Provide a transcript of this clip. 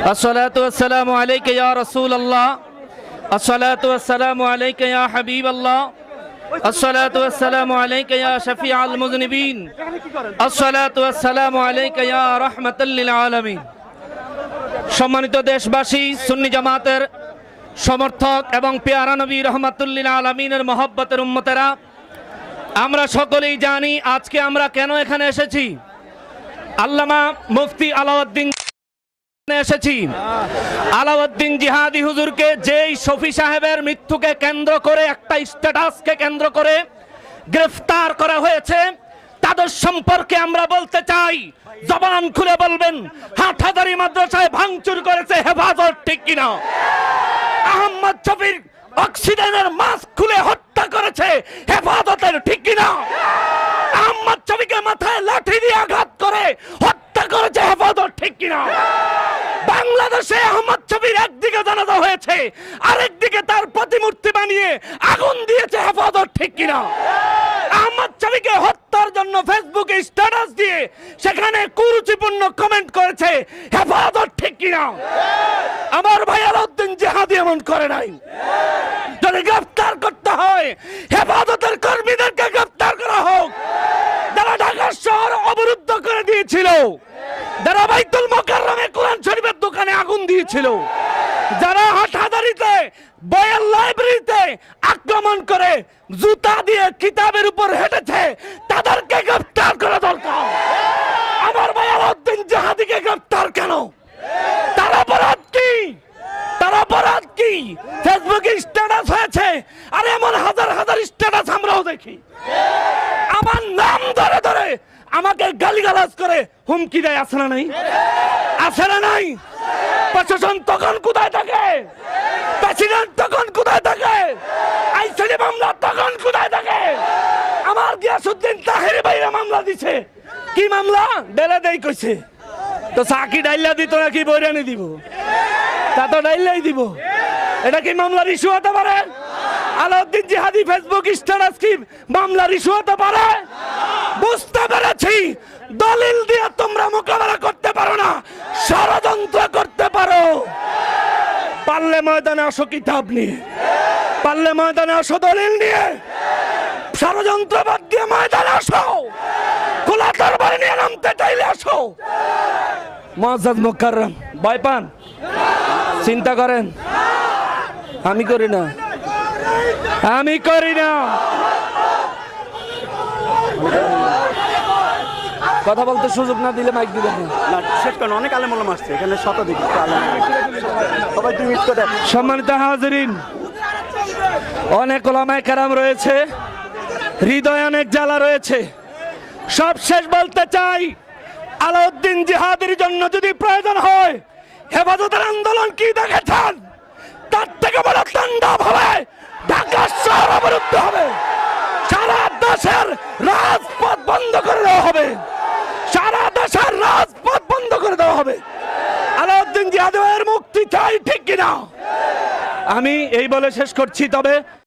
अस्सलातु वस्सलामु अलैका या रसूल अल्लाह, अस्सलातु वस्सलामु अलैका या हबीब अल्लाह, अस्सलातु वस्सलामु अलैका या शफीअल मुज़निबीन, अस्सलातु वस्सलामु अलैका या रहमतल लिल आलामीन। সম্মানিত দেশবাসী, সুন্নি জামাতের সমর্থক এবং পেয়ারা নবী রহমাতুল লিল আলামিনের মহব্বতের উম্মতেরা, আমরা সকলেই জানি আজকে আমরা কেন এখানে এসেছি। আল্লামা মুফতি আলাউদ্দিন এসেছি। আলাউদ্দিন জিহাদি হুজুরকে যেই শফি সাহেবের মৃত্যুকে কেন্দ্র করে, একটা স্ট্যাটাসকে কেন্দ্র করে গ্রেফতার করা হয়েছে, তাদের সম্পর্কে আমরা বলতে চাই, জবান খুলে বলবেন, হাটহাজারী মাদ্রাসায় ভাঙচুর করেছে, হেফাজত ঠিক কিনা? আহমদ শফির অক্সিজেনের মাস্ক খুলে হত্যা করেছে, হেফাজতের ঠিক কিনা? আহমদ শফিকে মাথায় লাঠি দিয়ে আঘাত করে হত্যা করেছে, হেফাজত ঠিক কিনা? বাংলাদেশে আহমদ শফির একদিকে জানাজা হয়েছে, আরেকদিকে তার প্রতিমূর্তি বানিয়ে আগুন দিয়েছে, হেফাজত ঠিক কিনা? আহমদ শফিকে হত্যার জন্য ফেসবুকে স্ট্যাটাস দিয়ে সেখানে কুরুচিপূর্ণ কমেন্ট করেছে, হেফাজত ঠিক কিনা? আমার ভাই আলাউদ্দিন জিহাদি এমন করে নাই। যদি গ্রেফতার করতে হয়, হেফাজতের কর্মীদেরকে গ্রেফতার করা হোক, যারা ঢাকা শহর অবরুদ্ধ করে দিয়েছিল, যারা বাইতুল মুকাররমে কোরআন শরীফের দোকানে আগুন দিয়েছিল, যারা হাটহাজারীতে বইয়ের লাইব্রেরিতে আক্রমণ করে জুতা দিয়ে কিতাবের উপর হেঁটেছে, তাদেরকে গ্রেফতার করা দরকার। আমার ভাই আলাউদ্দিন জিহাদিকে গ্রেফতার কেন? তার অপরাধ কি? তার অপরাধ কি? ফেসবুকে স্ট্যাটাস হয়েছে, আর এমন হাজার হাজার স্ট্যাটাস আমরাও দেখি। আমার নাম ধরে ধরে আমাকে গালিগালাজ করে হুমকি দেয়, আছে না নাই? আছে না নাই? প্রশাসন তখন কোথায় থাকে? প্রেসিডেন্ট তখন কোথায় থাকে? আইসিডি মামলা তখন কোথায় থাকে? আমার গিয়াসউদ্দিন তাহেরি ভাইরা মামলা দিছে। কি মামলা? ডেলা দেই কইছে। তো সাকি ডাইলা দিত নাকি বৈরানি দিব? তা তো ডাইলাই দিব। এটা কি মামলার ইস্যু হতে পারে? আলাউদ্দিন জিহাদি ফেসবুক স্ট্যাটাস কি মামলার ইস্যু হতে পারে? বুঝতে পেরেছি, দলিল দিয়ে তোমরা মোকাবেলা করতে পারো না, ষড়যন্ত্র করতে পারো। পারলে ময়দানে আসো কিতাব নিয়ে, পারলে ময়দানে আসো দলিল নিয়ে, ষড়যন্ত্র বাদ দিয়ে ময়দানে আসো, খোলা দরবার নিয়ে নামতে চাইলে আসো। মুআজ্জাজ মুকাররম, ভয় পান? চিন্তা করেন? আমি করি না, আমি করি না। কথা বলতে সুযোগ না দিলে মাইক দিবেন না। শেষ করেন, অনেক আলেম ওলামা আসছে এখানে, শতাধিক আলেম। সবাই 2 মিনিট করে। সম্মানিত হাজিরিন, অনেক ওলামায়ে কেরাম রয়েছে, হৃদয়ে অনেক জ্বালা রয়েছে। সব শেষ বলতে চাই, আলাউদ্দিন জিহাদির জন্য যদি প্রয়োজন হয়, হেফাজতের আন্দোলন কি দেখেছেন? তার থেকে বড় তাণ্ডব হবে, ঢাকা শহর অবরুদ্ধ হবে, সারা দেশের রাজপথ বন্ধ করে দেওয়া হবে, সারা দেশের রাজপথ বন্ধ করে দেওয়া হবে। আলাউদ্দিন জিহাদের মুক্তি চাই, ঠিক কিনা? আমি এই বলে শেষ করছি। তবে